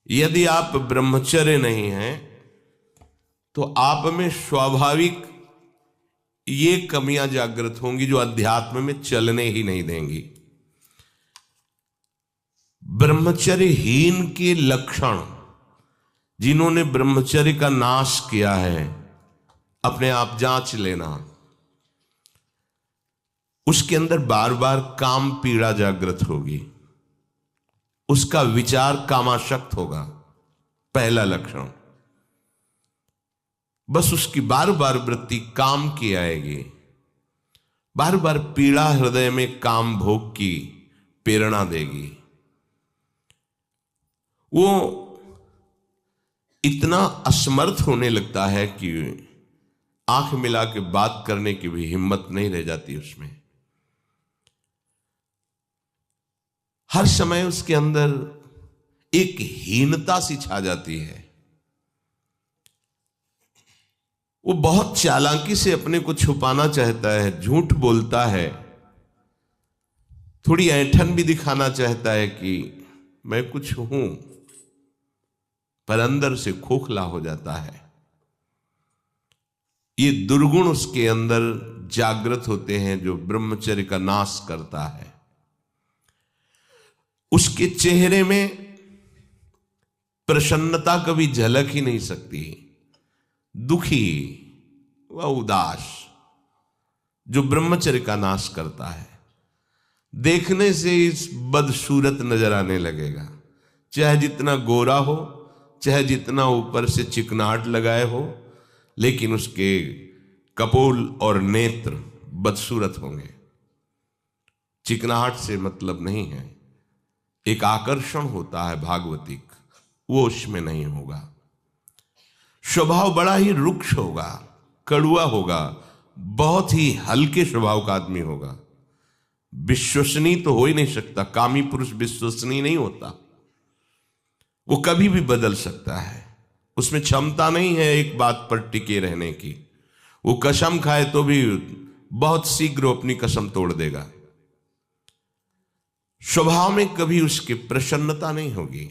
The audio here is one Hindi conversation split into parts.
यदि आप ब्रह्मचर्य नहीं हैं तो आप में स्वाभाविक ये कमियां जागृत होंगी जो अध्यात्म में चलने ही नहीं देंगी। ब्रह्मचर्यहीन के लक्षण, जिन्होंने ब्रह्मचर्य का नाश किया है, अपने आप जांच लेना। उसके अंदर बार बार काम पीड़ा जागृत होगी, उसका विचार कामाशक्त होगा, पहला लक्षण। बस उसकी बार बार वृत्ति काम की आएगी, बार बार पीड़ा हृदय में काम भोग की प्रेरणा देगी। वो इतना असमर्थ होने लगता है कि आंख मिला के बात करने की भी हिम्मत नहीं रह जाती उसमें। हर समय उसके अंदर एक हीनता सी छा जाती है। वो बहुत चालाकी से अपने को छुपाना चाहता है, झूठ बोलता है, थोड़ी ऐंठन भी दिखाना चाहता है कि मैं कुछ हूं, पर अंदर से खोखला हो जाता है। ये दुर्गुण उसके अंदर जागृत होते हैं जो ब्रह्मचर्य का नाश करता है। उसके चेहरे में प्रसन्नता कभी झलक ही नहीं सकती, दुखी व उदास, जो ब्रह्मचर्य का नाश करता है। देखने से इस बदसूरत नजर आने लगेगा, चाहे जितना गोरा हो, चाहे जितना ऊपर से चिकनाहट लगाए हो, लेकिन उसके कपोल और नेत्र बदसूरत होंगे। चिकनाहट से मतलब नहीं है, एक आकर्षण होता है भागवतिक, वो उसमें नहीं होगा। स्वभाव बड़ा ही रुक्ष होगा, कड़ुआ होगा, बहुत ही हल्के स्वभाव का आदमी होगा। विश्वसनीय तो हो ही नहीं सकता, कामी पुरुष विश्वसनीय नहीं होता। वो कभी भी बदल सकता है, उसमें क्षमता नहीं है एक बात पर टिके रहने की। वो कसम खाए तो भी बहुत शीघ्र अपनी कसम तोड़ देगा। स्वभाव में कभी उसकी प्रसन्नता नहीं होगी,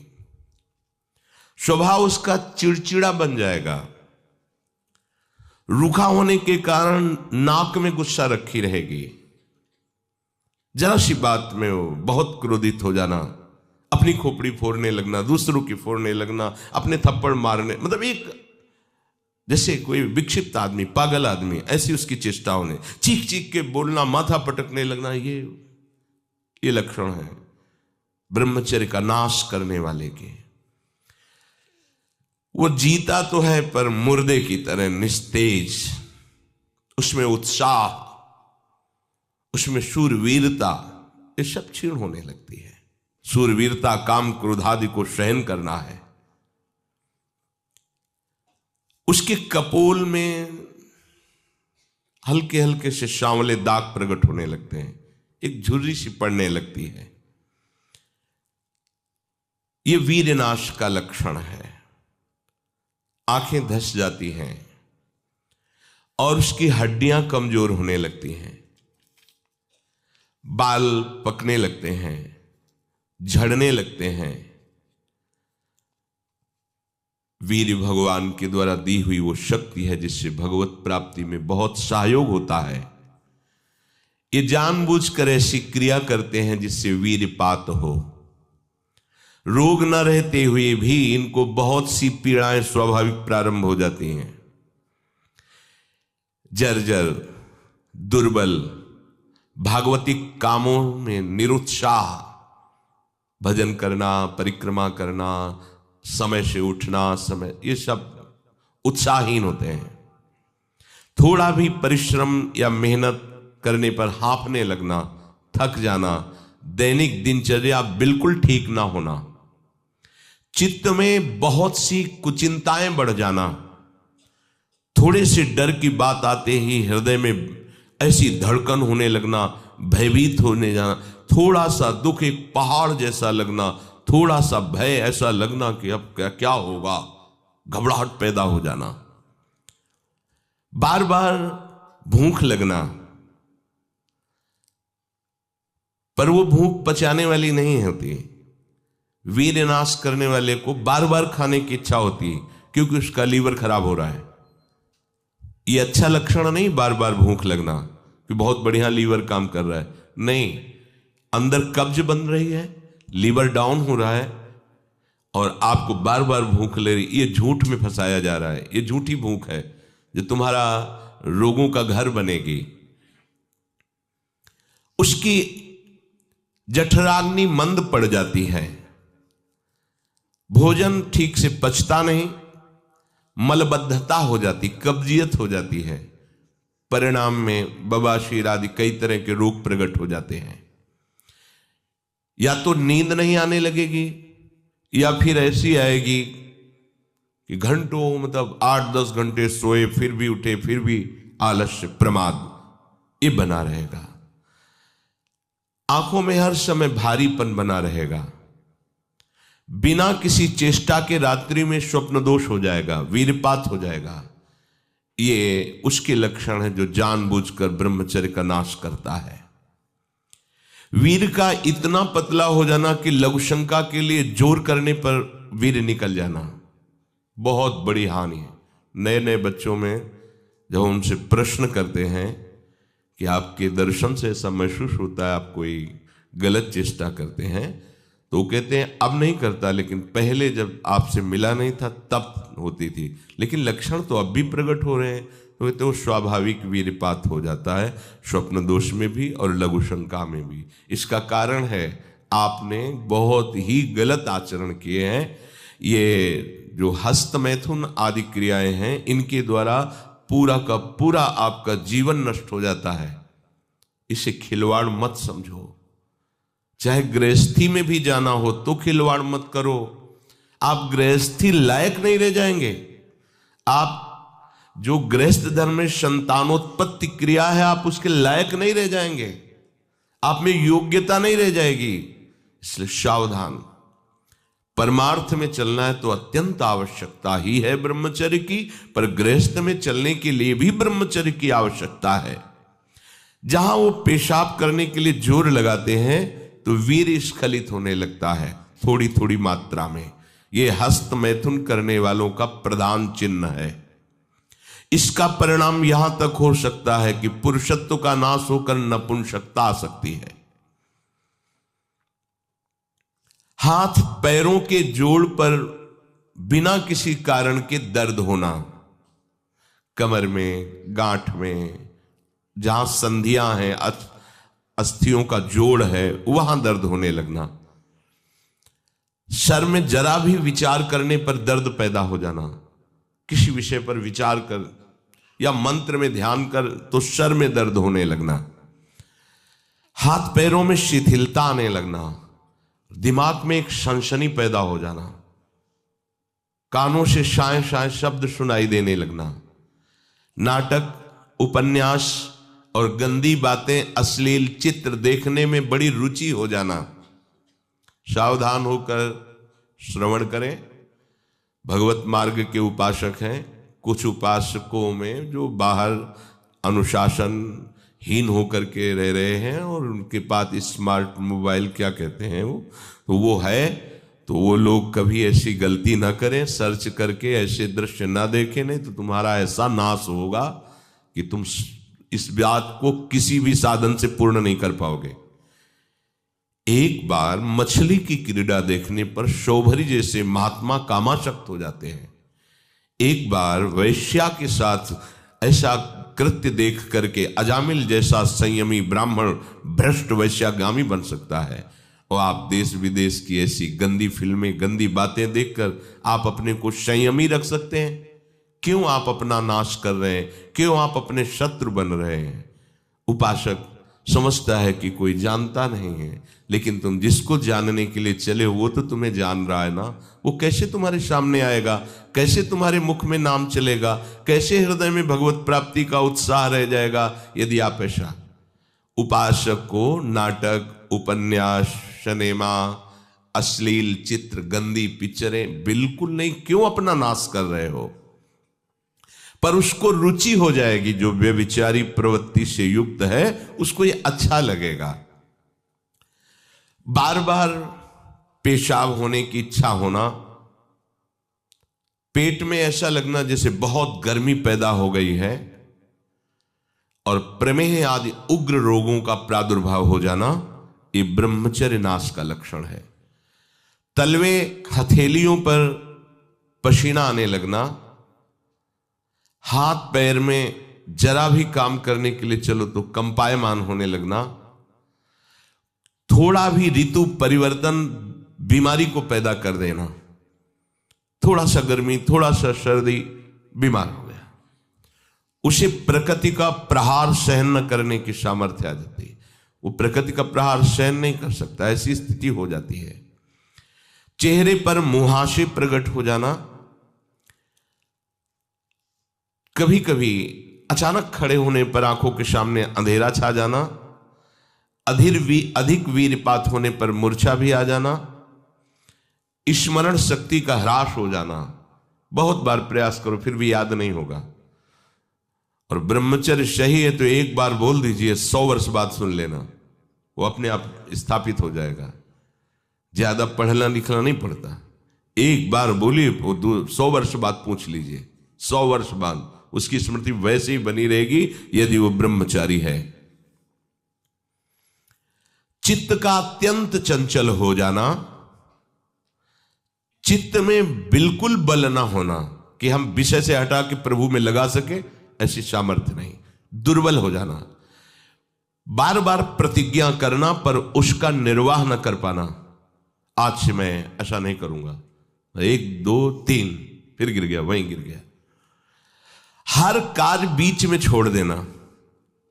स्वभाव उसका चिड़चिड़ा बन जाएगा। रूखा होने के कारण नाक में गुस्सा रखी रहेगी, जरा सी बात में वो बहुत क्रोधित हो जाना, अपनी खोपड़ी फोड़ने लगना, दूसरों की फोड़ने लगना, अपने थप्पड़ मारने, मतलब एक जैसे कोई विक्षिप्त आदमी, पागल आदमी, ऐसी उसकी चेष्टाओं ने चीख चीख के बोलना, माथा पटकने लगना, ये लक्षण है ब्रह्मचर्य का नाश करने वाले के। वो जीता तो है पर मुर्दे की तरह निस्तेज, उसमें उत्साह, उसमें शूरवीरता, ये सब क्षीण होने लगती है। शूरवीरता काम क्रोध आदि को सहन करना है। उसके कपोल में हल्के हल्के से सांवले दाग प्रकट होने लगते हैं, एक झुर्री सी पड़ने लगती है। ये वीरनाश का लक्षण है। आंखें धस जाती हैं और उसकी हड्डियां कमजोर होने लगती हैं, बाल पकने लगते हैं, झड़ने लगते हैं। वीर भगवान के द्वारा दी हुई वो शक्ति है जिससे भगवत प्राप्ति में बहुत सहयोग होता है। ये जानबूझकर ऐसी क्रिया करते हैं जिससे वीरपात हो। रोग न रहते हुए भी इनको बहुत सी पीड़ाएं स्वाभाविक प्रारंभ हो जाती हैं। जर्जर, दुर्बल, भागवतिक कामों में निरुत्साह, भजन करना, परिक्रमा करना, समय से उठना, समय, ये सब उत्साहहीन होते हैं। थोड़ा भी परिश्रम या मेहनत करने पर हांफने लगना, थक जाना, दैनिक दिनचर्या बिल्कुल ठीक ना होना, चित्त में बहुत सी कुचिंताएं बढ़ जाना, थोड़े से डर की बात आते ही हृदय में ऐसी धड़कन होने लगना, भयभीत होने जाना, थोड़ा सा दुख एक पहाड़ जैसा लगना, थोड़ा सा भय ऐसा लगना कि अब क्या होगा, घबराहट पैदा हो जाना, बार बार भूख लगना, पर वो भूख पचाने वाली नहीं होती, वीर्य नाश करने वाले को बार बार खाने की इच्छा होती है क्योंकि उसका लीवर खराब हो रहा है। ये अच्छा लक्षण नहीं बार बार भूख लगना कि बहुत बढ़िया लीवर काम कर रहा है, नहीं, अंदर कब्ज बन रही है, लीवर डाउन हो रहा है और आपको बार बार भूख ले रही। ये झूठ में फंसाया जा रहा है, ये झूठी भूख है जो तुम्हारा रोगों का घर बनेगी। उसकी जठराग्नि मंद पड़ जाती है, भोजन ठीक से पचता नहीं, मलबद्धता हो जाती, कब्जियत हो जाती है, परिणाम में बवासीर आदि कई तरह के रोग प्रकट हो जाते हैं। या तो नींद नहीं आने लगेगी या फिर ऐसी आएगी कि घंटों मतलब 8-10 घंटे सोए फिर भी उठे फिर भी आलस्य प्रमाद ये बना रहेगा। आंखों में हर समय भारीपन बना रहेगा, बिना किसी चेष्टा के रात्रि में स्वप्न दोष हो जाएगा, वीरपात हो जाएगा। ये उसके लक्षण है जो जानबूझकर ब्रह्मचर्य का नाश करता है। वीर का इतना पतला हो जाना कि लघुशंका के लिए जोर करने पर वीर निकल जाना बहुत बड़ी हानि है। नए नए बच्चों में जब उनसे प्रश्न करते हैं कि आपके दर्शन से ऐसा महसूस होता है आप कोई गलत चेष्टा करते हैं, तो वो कहते हैं अब नहीं करता, लेकिन पहले जब आपसे मिला नहीं था तब होती थी, लेकिन लक्षण तो अब भी प्रकट हो रहे हैं। तो कहते वो स्वाभाविक वीरपात हो जाता है, स्वप्न दोष में भी और लघु शंका में भी। इसका कारण है आपने बहुत ही गलत आचरण किए हैं। ये जो हस्त मैथुन आदि क्रियाएं हैं इनके द्वारा पूरा का पूरा आपका जीवन नष्ट हो जाता है। इसे खिलवाड़ मत समझो। चाहे गृहस्थी में भी जाना हो तो खिलवाड़ मत करो। आप गृहस्थी लायक नहीं रह जाएंगे। आप जो गृहस्थ धर्म में संतानोत्पत्ति क्रिया है आप उसके लायक नहीं रह जाएंगे, आप में योग्यता नहीं रह जाएगी। इसलिए सावधान। परमार्थ में चलना है तो अत्यंत आवश्यकता ही है ब्रह्मचर्य की, पर गृहस्थ में चलने के लिए भी ब्रह्मचर्य की आवश्यकता है। जहां वो पेशाब करने के लिए जोर लगाते हैं तो वीर स्खलित होने लगता है थोड़ी थोड़ी मात्रा में। यह हस्त मैथुन करने वालों का प्रधान चिन्ह है। इसका परिणाम यहां तक हो सकता है कि पुरुषत्व का नाश होकर नपुंसकता आ सकती है। हाथ पैरों के जोड़ पर बिना किसी कारण के दर्द होना, कमर में, गांठ में, जहां संधियां हैं, अस्थियों का जोड़ है, वहां दर्द होने लगना। सर में जरा भी विचार करने पर दर्द पैदा हो जाना। किसी विषय पर विचार कर या मंत्र में ध्यान कर तो सर में दर्द होने लगना। हाथ पैरों में शिथिलता आने लगना। दिमाग में एक सनसनी पैदा हो जाना। कानों से शाय शाय शब्द सुनाई देने लगना। नाटक, उपन्यास और गंदी बातें, अश्लील चित्र देखने में बड़ी रुचि हो जाना। सावधान होकर श्रवण करें। भगवत मार्ग के उपासक हैं। कुछ उपासकों में जो बाहर अनुशासनहीन होकर के रह रहे हैं और उनके पास स्मार्ट मोबाइल क्या कहते हैं वो है, तो वो लोग कभी ऐसी गलती ना करें, सर्च करके ऐसे दृश्य ना देखें, नहीं तो तुम्हारा ऐसा नाश होगा कि तुम इस बात को किसी भी साधन से पूर्ण नहीं कर पाओगे। एक बार मछली की क्रीड़ा देखने पर शौभरी जैसे महात्मा कामाशक्त हो जाते हैं। एक बार वैश्या के साथ ऐसा कृत्य देख करके अजामिल जैसा संयमी ब्राह्मण भ्रष्ट वैश्यागामी बन सकता है। और आप देश विदेश की ऐसी गंदी फिल्में, गंदी बातें देखकर आप अपने को संयमी रख सकते हैं? क्यों आप अपना नाश कर रहे हैं? क्यों आप अपने शत्रु बन रहे हैं? उपासक समझता है कि कोई जानता नहीं है, लेकिन तुम जिसको जानने के लिए चले हो वो तो तुम्हें जान रहा है ना। वो कैसे तुम्हारे सामने आएगा? कैसे तुम्हारे मुख में नाम चलेगा? कैसे हृदय में भगवत प्राप्ति का उत्साह रह जाएगा यदि आप ऐसा? उपासक को नाटक, उपन्यास, सिनेमा, अश्लील चित्र, गंदी पिक्चरें बिल्कुल नहीं। क्यों अपना नाश कर रहे हो? पर उसको रुचि हो जाएगी। जो व्यभिचारी प्रवृत्ति से युक्त है उसको ये अच्छा लगेगा। बार बार पेशाब होने की इच्छा होना, पेट में ऐसा लगना जैसे बहुत गर्मी पैदा हो गई है, और प्रमेह आदि उग्र रोगों का प्रादुर्भाव हो जाना, ये ब्रह्मचर्य नाश का लक्षण है। तलवे हथेलियों पर पसीना आने लगना, हाथ पैर में जरा भी काम करने के लिए चलो तो कंपायमान होने लगना, थोड़ा भी ऋतु परिवर्तन बीमारी को पैदा कर देना, थोड़ा सा गर्मी थोड़ा सा सर्दी बीमार हो गया, उसे प्रकृति का प्रहार सहन न करने की सामर्थ्य आ जाती है। वो प्रकृति का प्रहार सहन नहीं कर सकता, ऐसी स्थिति हो जाती है। चेहरे पर मुहासे प्रकट हो जाना, कभी कभी अचानक खड़े होने पर आंखों के सामने अंधेरा छा जाना, अधिक वीरपात होने पर मूर्छा भी आ जाना, स्मरण शक्ति का ह्रास हो जाना, बहुत बार प्रयास करो फिर भी याद नहीं होगा। और ब्रह्मचर्य सही है तो एक बार बोल दीजिए, 100 वर्ष बाद सुन लेना, वो अपने आप स्थापित हो जाएगा। ज्यादा पढ़ना लिखना नहीं पड़ता, एक बार बोलिए, वो 100 वर्ष बाद पूछ लीजिए, 100 वर्ष बाद उसकी स्मृति वैसे ही बनी रहेगी यदि वो ब्रह्मचारी है। चित्त का अत्यंत चंचल हो जाना, चित्त में बिल्कुल बल ना होना कि हम विषय से हटा के प्रभु में लगा सके, ऐसी सामर्थ्य नहीं, दुर्बल हो जाना, बार बार प्रतिज्ञा करना पर उसका निर्वाह न कर पाना, आज से मैं ऐसा नहीं करूंगा, 1 2 3 फिर गिर गया, वहीं गिर गया। हर कार्य बीच में छोड़ देना,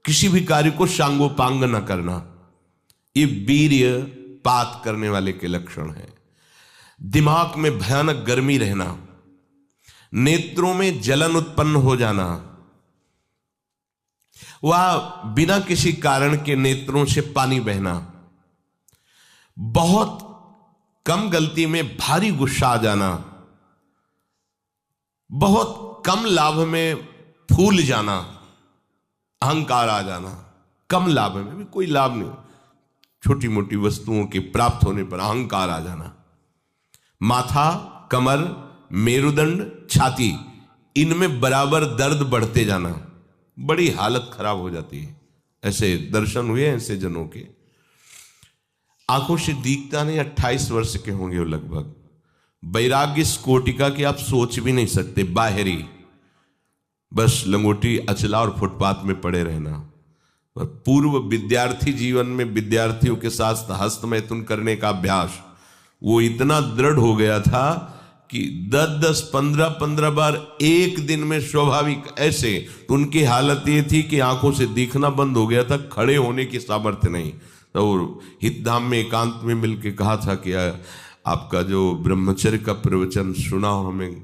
किसी भी कार्य को सांगोपांग न करना, ये वीर्य पात करने वाले के लक्षण है। दिमाग में भयानक गर्मी रहना, नेत्रों में जलन उत्पन्न हो जाना, वह बिना किसी कारण के नेत्रों से पानी बहना, बहुत कम गलती में भारी गुस्सा आ जाना, बहुत कम लाभ में फूल जाना, अहंकार आ जाना, कम लाभ में भी कोई लाभ नहीं, छोटी मोटी वस्तुओं के प्राप्त होने पर अहंकार आ जाना, माथा, कमर, मेरुदंड, छाती, इनमें बराबर दर्द बढ़ते जाना, बड़ी हालत खराब हो जाती है। ऐसे दर्शन हुए ऐसे जनों के, आंखों से दिखता नहीं, 28 वर्ष के होंगे वो लगभग, वैराग्य इस कोटिका की आप सोच भी नहीं सकते, बाहरी बस लंगोटी अचला और फुटपाथ में पड़े रहना। और पूर्व विद्यार्थी जीवन में विद्यार्थियों के साथ हस्तमैथुन करने का अभ्यास वो इतना दृढ़ हो गया था कि 10-10 15-15 बार एक दिन में स्वाभाविक ऐसे, तो उनकी हालत ये थी कि आंखों से दिखना बंद हो गया था, खड़े होने की सामर्थ्य नहीं। तो हितधाम में एकांत में मिलके कहा था कि आपका जो ब्रह्मचर्य का प्रवचन सुना और हमें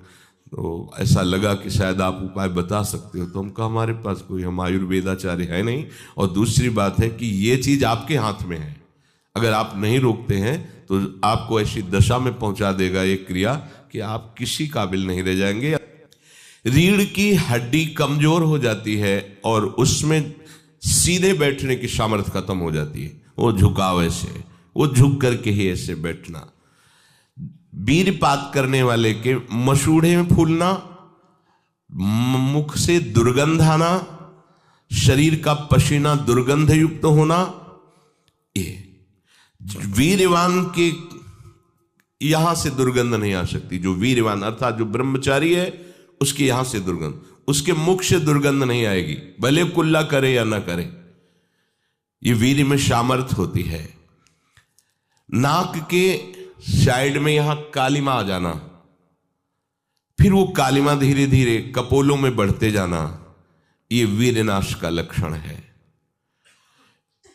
तो ऐसा लगा कि शायद आप उपाय बता सकते हो। तो हम कहा हमारे पास कोई, हम आयुर्वेदाचार्य है नहीं, और दूसरी बात है कि ये चीज आपके हाथ में है, अगर आप नहीं रोकते हैं तो आपको ऐसी दशा में पहुंचा देगा ये क्रिया कि आप किसी काबिल नहीं रह जाएंगे। रीढ़ की हड्डी कमजोर हो जाती है और उसमें सीधे बैठने की सामर्थ्य खत्म हो जाती है, वो झुकाव ऐसे, वो झुक करके ही ऐसे बैठना। वीरपात करने वाले के मसूड़े में फूलना, मुख से दुर्गंध आना, शरीर का पसीना दुर्गंध युक्त होना, ये वीरवान के यहां से दुर्गंध नहीं आ सकती। जो वीरवान अर्थात जो ब्रह्मचारी है उसके यहां से दुर्गंध, उसके मुख से दुर्गंध नहीं आएगी, भले कुल्ला करे या ना करे, ये वीर में सामर्थ्य होती है। नाक के साइड में यहां कालिमा आ जाना, फिर वो कालिमा धीरे धीरे कपोलों में बढ़ते जाना, ये वीर नाश का लक्षण है।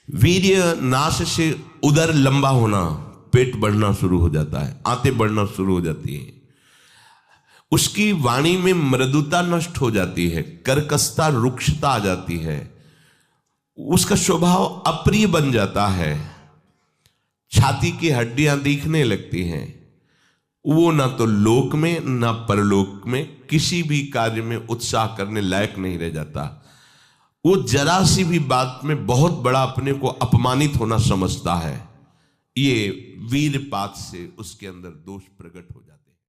वीर्य नाश से उदर लंबा होना, पेट बढ़ना शुरू हो जाता है, आंतें बढ़ना शुरू हो जाती है, उसकी वाणी में मृदुता नष्ट हो जाती है, कर्कशता रुक्षता आ जाती है, उसका स्वभाव अप्रिय बन जाता है, छाती की हड्डियां दिखने लगती हैं, वो ना तो लोक में ना परलोक में किसी भी कार्य में उत्साह करने लायक नहीं रह जाता। वो जरा सी भी बात में बहुत बड़ा अपने को अपमानित होना समझता है। ये वीरपात से उसके अंदर दोष प्रकट हो जाता है।